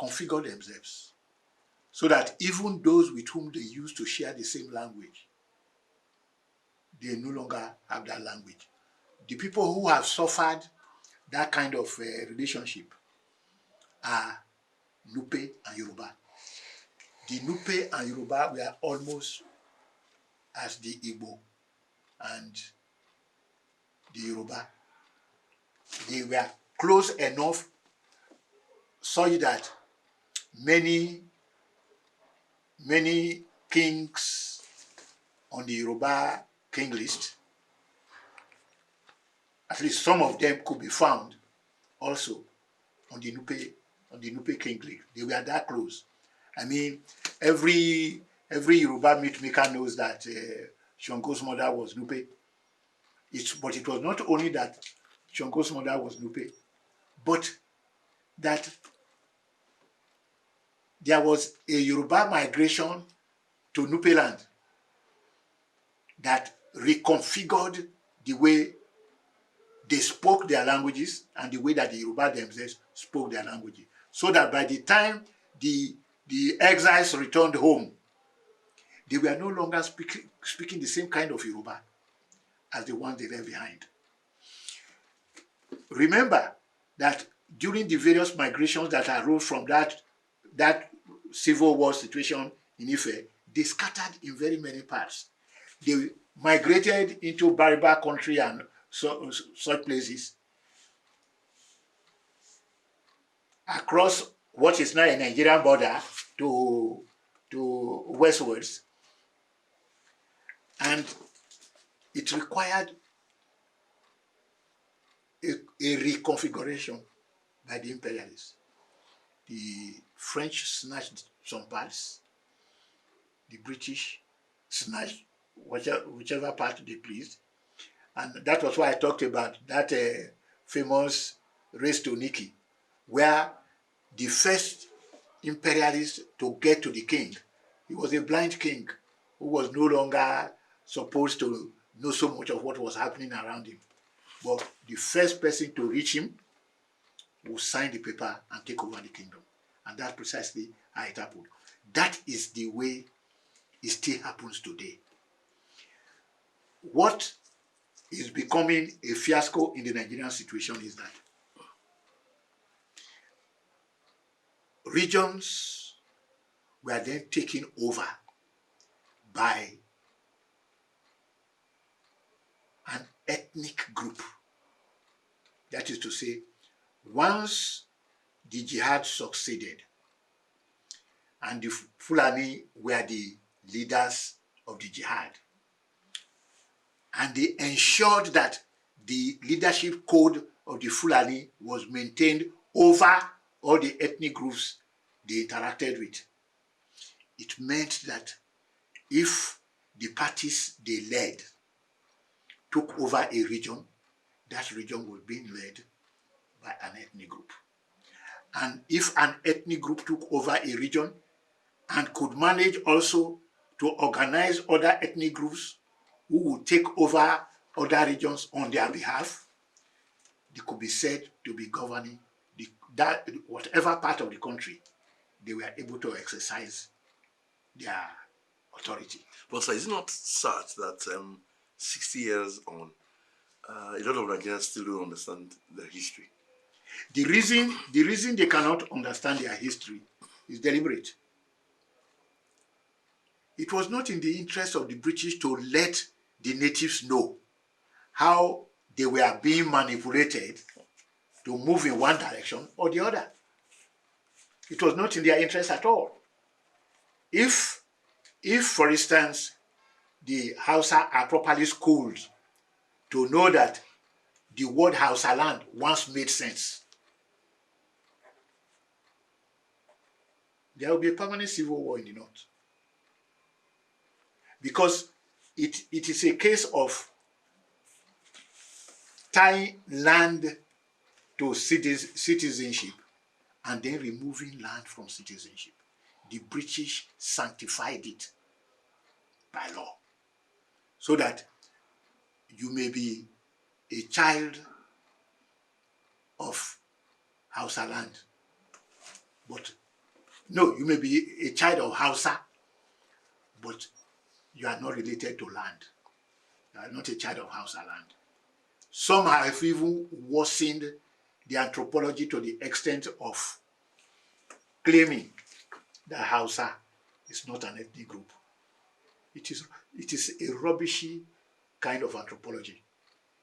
configure themselves so that even those with whom they used to share the same language, they no longer have that language. The people who have suffered that kind of relationship are Nupe and Yoruba. The Nupe and Yoruba were almost as the Igbo and the Yoruba. They were close enough such that many kings on the Yoruba king list, at least some of them could be found also on the Nupe king list. They were that close. I mean, every Yoruba meat maker knows that Shango's mother was Nupe. But it was not only that Shango's mother was Nupe, but that there was a Yoruba migration to Nupe land that reconfigured the way they spoke their languages and the way that the Yoruba themselves spoke their languages. So that by the time the exiles returned home, they were no longer speaking the same kind of Yoruba as the ones they left behind. Remember that during the various migrations that arose from that civil war situation in Ife, they scattered in very many parts. They migrated into Bariba country and such places across what is now a Nigerian border to westwards, and it required a reconfiguration by the imperialists. The French snatched some parts, the British snatched whichever part they pleased, and that was why I talked about that famous race to Nikki, where the first imperialist to get to the king, he was a blind king who was no longer supposed to know so much of what was happening around him. But the first person to reach him will sign the paper and take over the kingdom. And that's precisely how it happened. That is the way it still happens today. What is becoming a fiasco in the Nigerian situation is that regions were then taken over by an ethnic group. That is to say, once the jihad succeeded and the Fulani were the leaders of the jihad, and they ensured that the leadership code of the Fulani was maintained over all the ethnic groups they interacted with, it meant that if the parties they led took over a region, that region was being led by an ethnic group. And if an ethnic group took over a region and could manage also to organize other ethnic groups who would take over other regions on their behalf, they could be said to be governing whatever part of the country they were able to exercise their authority. But sir, is it not sad that 60 years on, a lot of Nigerians still don't understand their history? The reason they cannot understand their history is deliberate. It was not in the interest of the British to let the natives know how they were being manipulated to move in one direction or the other. It was not in their interest at all. If for instance, the Hausa are properly schooled to know that the word Hausa land once made sense, there will be a permanent civil war in the north. Because it is a case of tying land to citizenship and then removing land from citizenship. The British sanctified it by law so that you may be a child of Hausa land, but No, you may be a child of Hausa, but you are not related to land. You are not a child of Hausa land. Some have even worsened the anthropology to the extent of claiming that Hausa is not an ethnic group. It is a rubbishy kind of anthropology.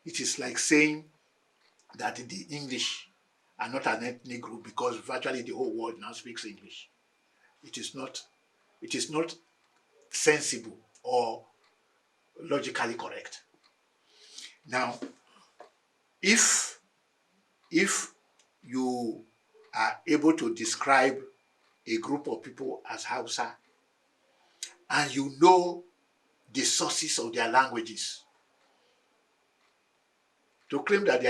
It is like saying that the English are not an ethnic group because virtually the whole world now speaks English. It is not sensible or logically correct. Now, if you are able to describe a group of people as Hausa, and you know the sources of their languages, to claim that they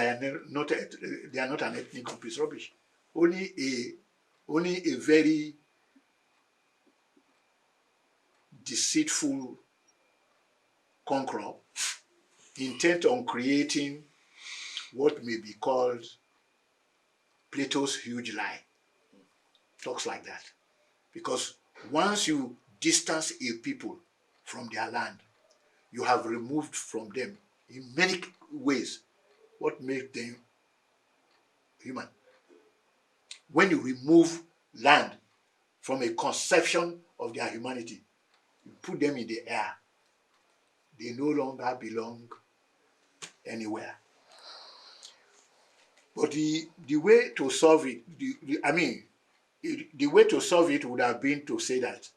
are not an ethnic group is rubbish. Only a very deceitful conqueror intent on creating what may be called Plato's huge lie talks like that. Because once you distance a people from their land, you have removed from them in many ways what makes them human. When you remove land from a conception of their humanity, you put them in the air, they no longer belong anywhere. But the way to solve it, the way to solve it would have been to say that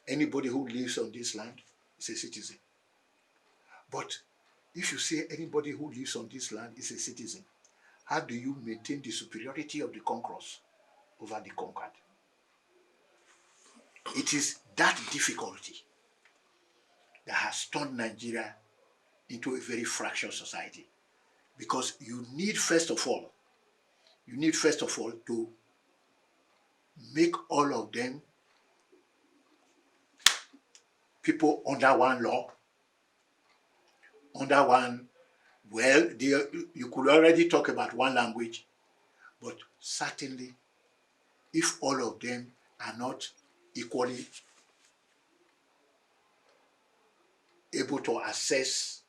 anybody who lives on this land is a citizen. But if you say anybody who lives on this land is a citizen, how do you maintain the superiority of the conquerors over the conquered? It is that difficulty that has turned Nigeria into a very fractious society. Because you need first of all to make all of them people under one law, under one, well, you could already talk about one language, but certainly if all of them are not equally able to access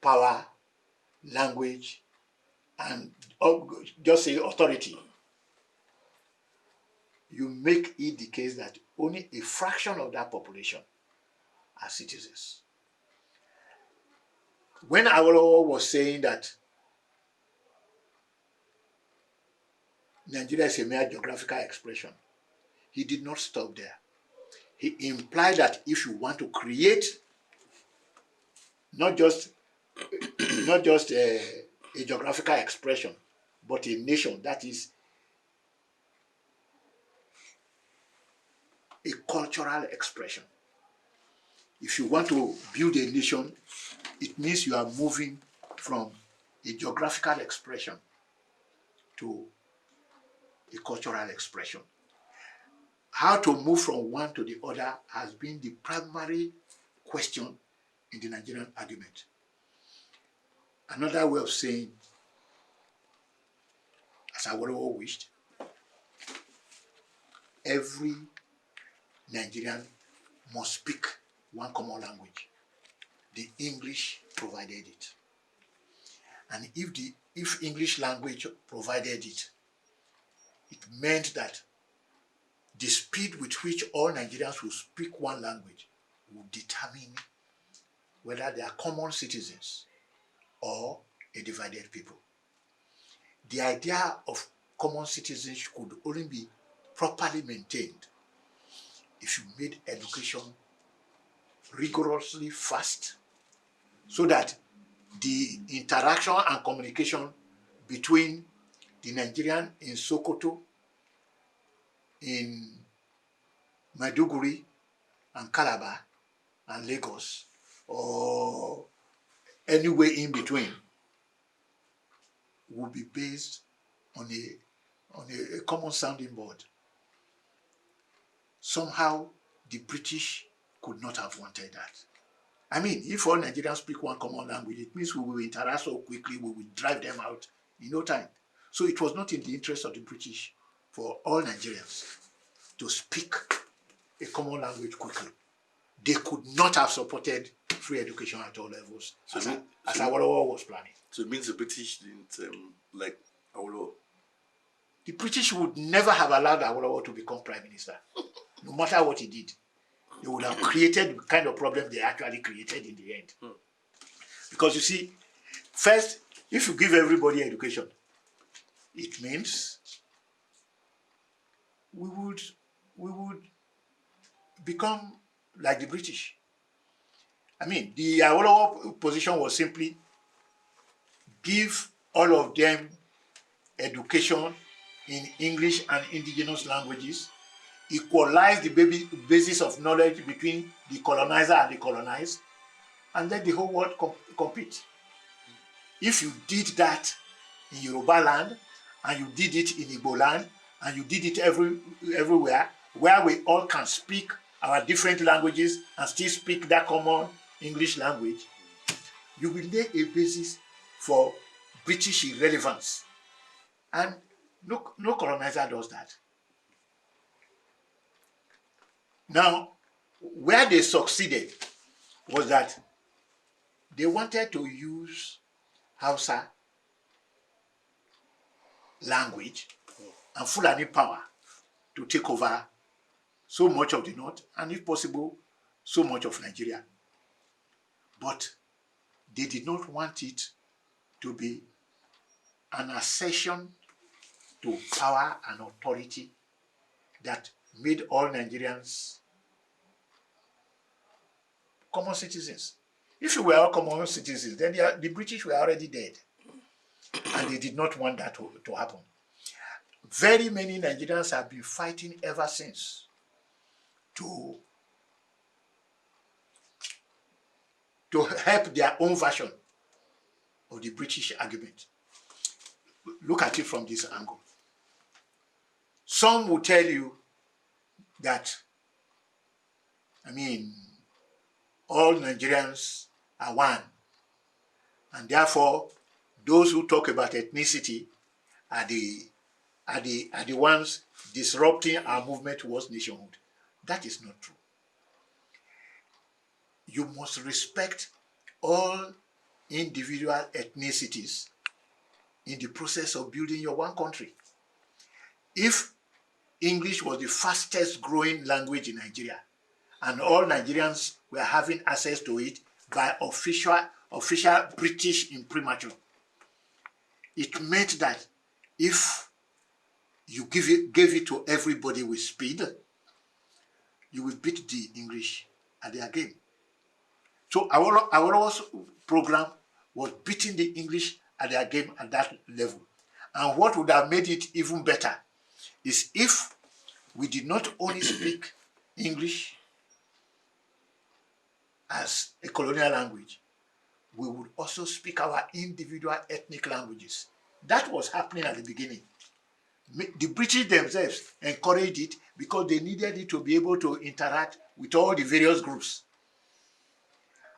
power, language, and just say authority, you make it the case that only a fraction of that population are citizens. When Awolowo was saying that Nigeria is a mere geographical expression, he did not stop there. He implied that if you want to create not just a geographical expression, but a nation that is a cultural expression. If you want to build a nation, it means you are moving from a geographical expression to a cultural expression. How to move from one to the other has been the primary question in the Nigerian argument. Another way of saying, as I would have wished, every Nigerian must speak one common language. The English provided it. And if English language provided it, it meant that the speed with which all Nigerians will speak one language will determine whether they are common citizens or a divided people. The idea of common citizenship could only be properly maintained if you made education rigorously fast, so that the interaction and communication between the Nigerian in Sokoto, in Maiduguri, and Calabar, and Lagos, or anywhere in between, will be based on a common sounding board. Somehow, the British could not have wanted that. I mean, if all Nigerians speak one common language, it means we will interact so quickly, we will drive them out in no time. So it was not in the interest of the British for all Nigerians to speak a common language quickly, they could not have supported free education at all levels, as Awolowo was planning. So it means the British didn't like Awolowo. The British would never have allowed Awolowo to become prime minister, no matter what he did. They would have created the kind of problem they actually created in the end. Because you see, first, if you give everybody education, it means we would become like the British. I mean, the Awolowo position was simply give all of them education in English and indigenous languages, equalize the basis of knowledge between the colonizer and the colonized, and let the whole world compete. If you did that in Yoruba land, and you did it in Igbo land, and you did it everywhere, where we all can speak our different languages and still speak that common English language, you will lay a basis for British irrelevance. And no colonizer does that. Now, where they succeeded was that they wanted to use Hausa language and Fulani power to take over so much of the north, and if possible, so much of Nigeria. But they did not want it to be an accession to power and authority that made all Nigerians common citizens. If you were all common citizens, then the British were already dead. And they did not want that to happen. Very many Nigerians have been fighting ever since to help their own version of the British argument. Look at it from this angle. Some will tell you that, I mean, all Nigerians are one, and therefore those who talk about ethnicity are the ones disrupting our movement towards nationhood. That is not true. You must respect all individual ethnicities in the process of building your one country. If English was the fastest growing language in Nigeria, and all Nigerians were having access to it by official British imprimatur, it meant that if you gave it to everybody with speed, you will beat the English at their game. So our program was beating the English at their game at that level. And what would have made it even better is if we did not only speak English as a colonial language, we would also speak our individual ethnic languages. That was happening at the beginning. The British themselves encouraged it because they needed it to be able to interact with all the various groups.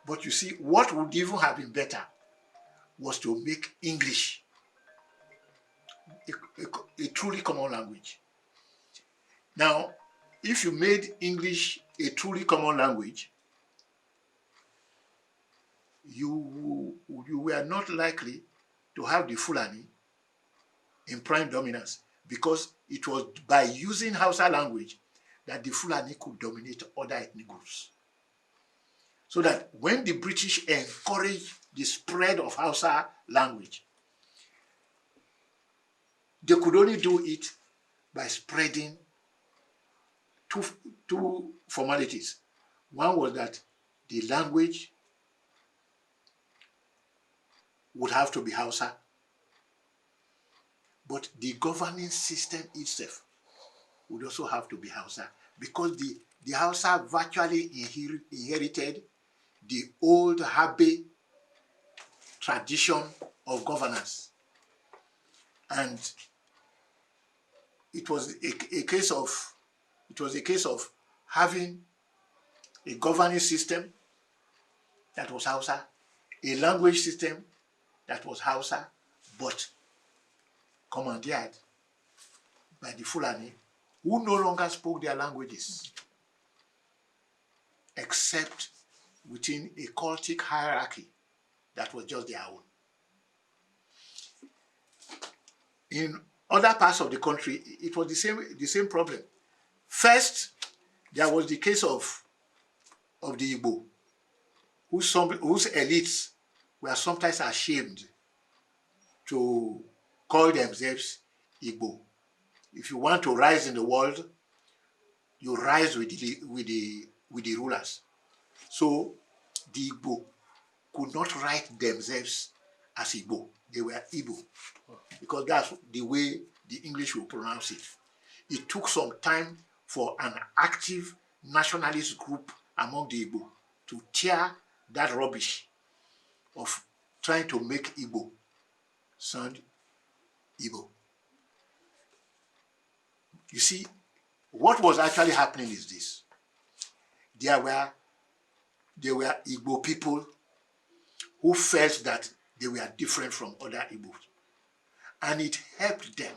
But you see, what would even have been better was to make English a truly common language. Now, if you made English a truly common language, you were not likely to have the Fulani in prime dominance, because it was by using Hausa language that the Fulani could dominate other ethnic groups. So that when the British encouraged the spread of Hausa language, they could only do it by spreading two formalities. One was that the language would have to be Hausa, but the governing system itself would also have to be Hausa, because the Hausa virtually inherited the old Habe tradition of governance. And it was a case of having a governing system that was Hausa, a language system that was Hausa, but commandeered by the Fulani, who no longer spoke their languages, except within a cultic hierarchy that was just their own. In other parts of the country, it was the same problem. First, there was the case of the Igbo, whose elites were sometimes ashamed to call themselves Igbo. If you want to rise in the world, you rise with the rulers. So the Igbo could not write themselves as Igbo. They were Igbo, because that's the way the English will pronounce it. It took some time for an active nationalist group among the Igbo to tear that rubbish of trying to make Igbo sound Igbo. You see, what was actually happening is this. There were Igbo people who felt that they were different from other Igbos. And it helped them.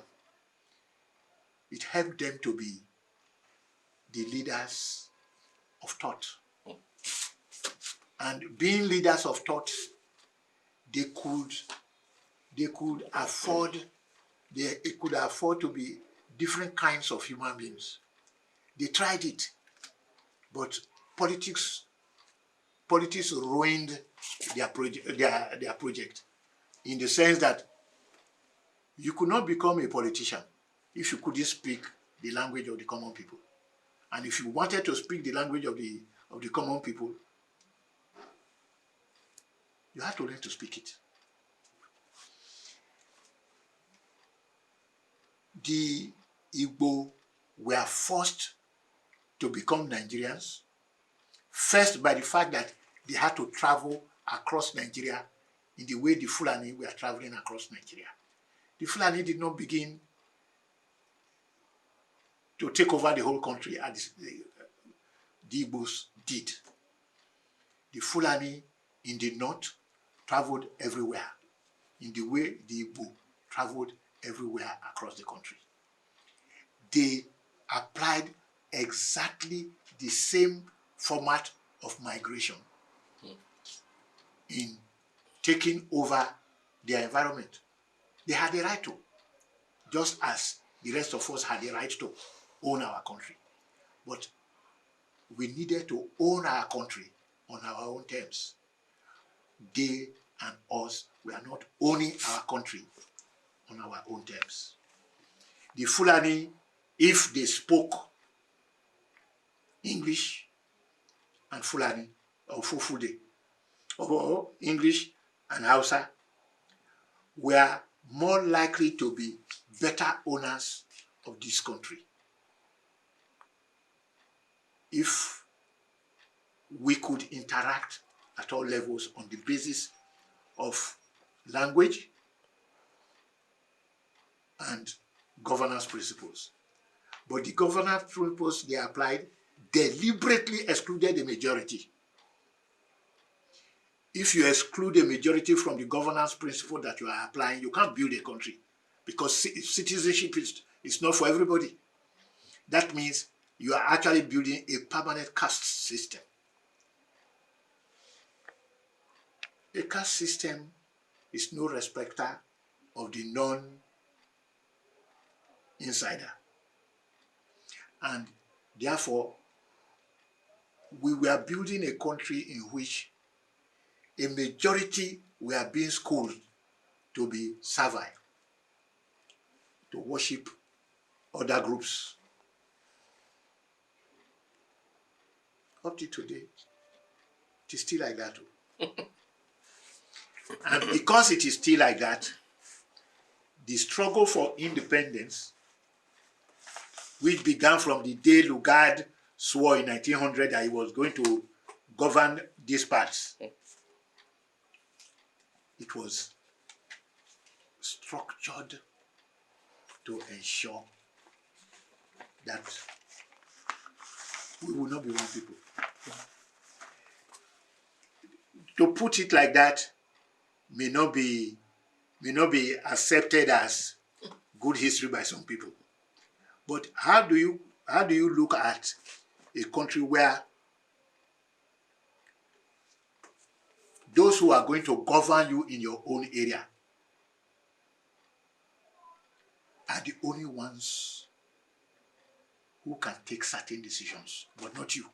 It helped them to be the leaders of thought. And being leaders of thought, they could afford to be different kinds of human beings. They tried it, but politics ruined their project, in the sense that you could not become a politician if you couldn't speak the language of the common people. And if you wanted to speak the language of the common people, you had to learn to speak it. The Igbo were forced to become Nigerians, first by the fact that they had to travel across Nigeria in the way the Fulani were traveling across Nigeria. The Fulani did not begin to take over the whole country as the Igbos did. The Fulani in the north traveled everywhere in the way the Igbo traveled everywhere across the country. They applied exactly the same format of migration in taking over their environment. They had the right to, just as the rest of us had the right to own our country. But we needed to own our country on our own terms. They and us were not owning our country on our own terms. The Fulani, if they spoke English and Fulani, or Fulfulde, or English and Hausa, were more likely to be better owners of this country if we could interact at all levels on the basis of language and governance principles. But the governance principles they applied deliberately excluded the majority. If you exclude a majority from the governance principle that you are applying, you can't build a country, because citizenship is not for everybody. That means you are actually building a permanent caste system. A caste system is no respecter of the non-insider. And therefore, we were building a country in which a majority were being schooled to be servile, to worship other groups. Up to today, it is still like that. And because it is still like that, the struggle for independence, which began from the day Lugard swore in 1900 that he was going to govern these parts, it was structured to ensure that we will not be one people. To put it like that may not be accepted as good history by some people. But how do you look at a country where those who are going to govern you in your own area are the only ones who can take certain decisions, but not you?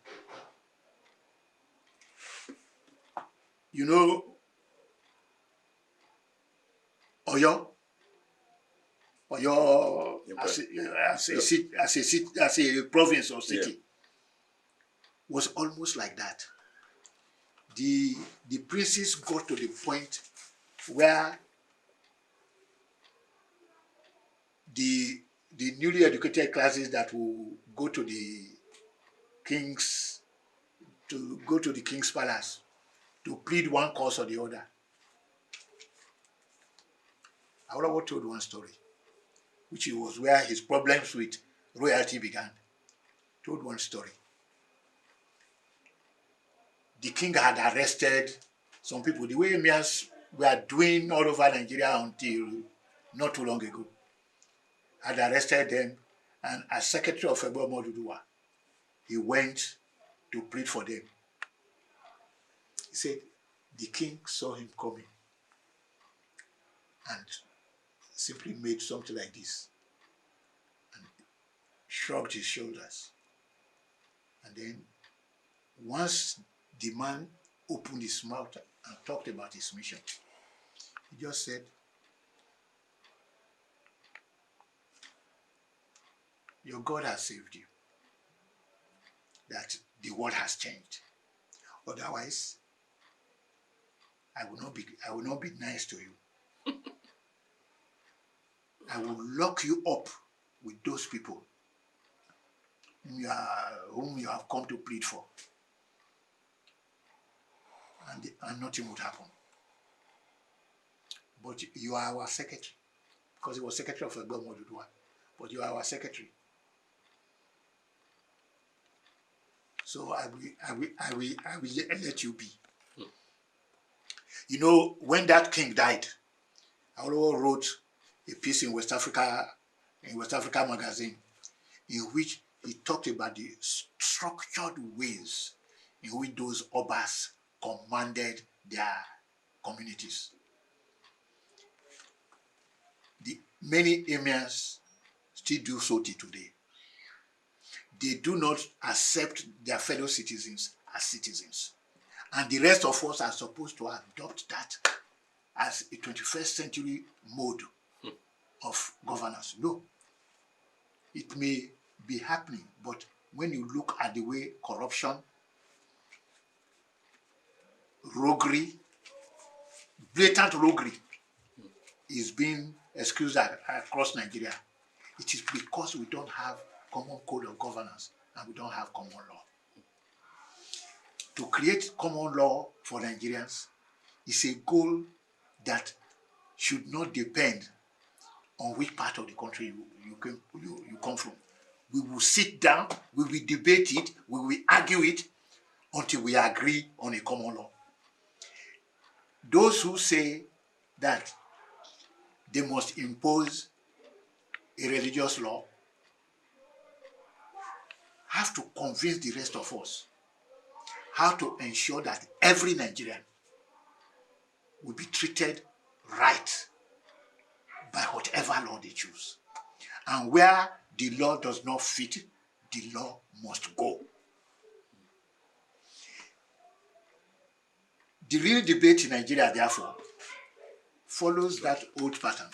You know, Oyo, as a province or city, was almost like that. The princes got to the point where the newly educated classes that will go to the king's palace to plead one cause or the other. Awolowo told one story, which was where his problems with royalty began. Told one story. The king had arrested some people, the way emirs were doing all over Nigeria until not too long ago. Had arrested them, and as secretary of Egbo Omoduduwa, he went to plead for them. He said the king saw him coming and simply made something like this and shrugged his shoulders. And then once the man opened his mouth and talked about his mission, he just said, your God has saved you. That the world has changed. Otherwise, I will not be nice to you. I will lock you up with those people whom you have come to plead for. And nothing would happen. But you are our secretary, because he was secretary of Egbo Omoduduwa. But you are our secretary. So I will let you be. You know, when that king died, Awolowo wrote a piece in West Africa magazine, in which he talked about the structured ways in which those obas commanded their communities. Many emirs still do so till today. They do not accept their fellow citizens as citizens. And the rest of us are supposed to adopt that as a 21st century mode of governance. No. It may be happening, but when you look at the way corruption, roguery, blatant roguery is being excused across Nigeria, it is because we don't have common code of governance and we don't have common law. To create common law for Nigerians is a goal that should not depend on which part of the country you come from. We will sit down, we will debate it, we will argue it until we agree on a common law. Those who say that they must impose a religious law have to convince the rest of us how to ensure that every Nigerian will be treated right by whatever law they choose. And where the law does not fit, the law must go. The real debate in Nigeria, therefore, follows that old pattern.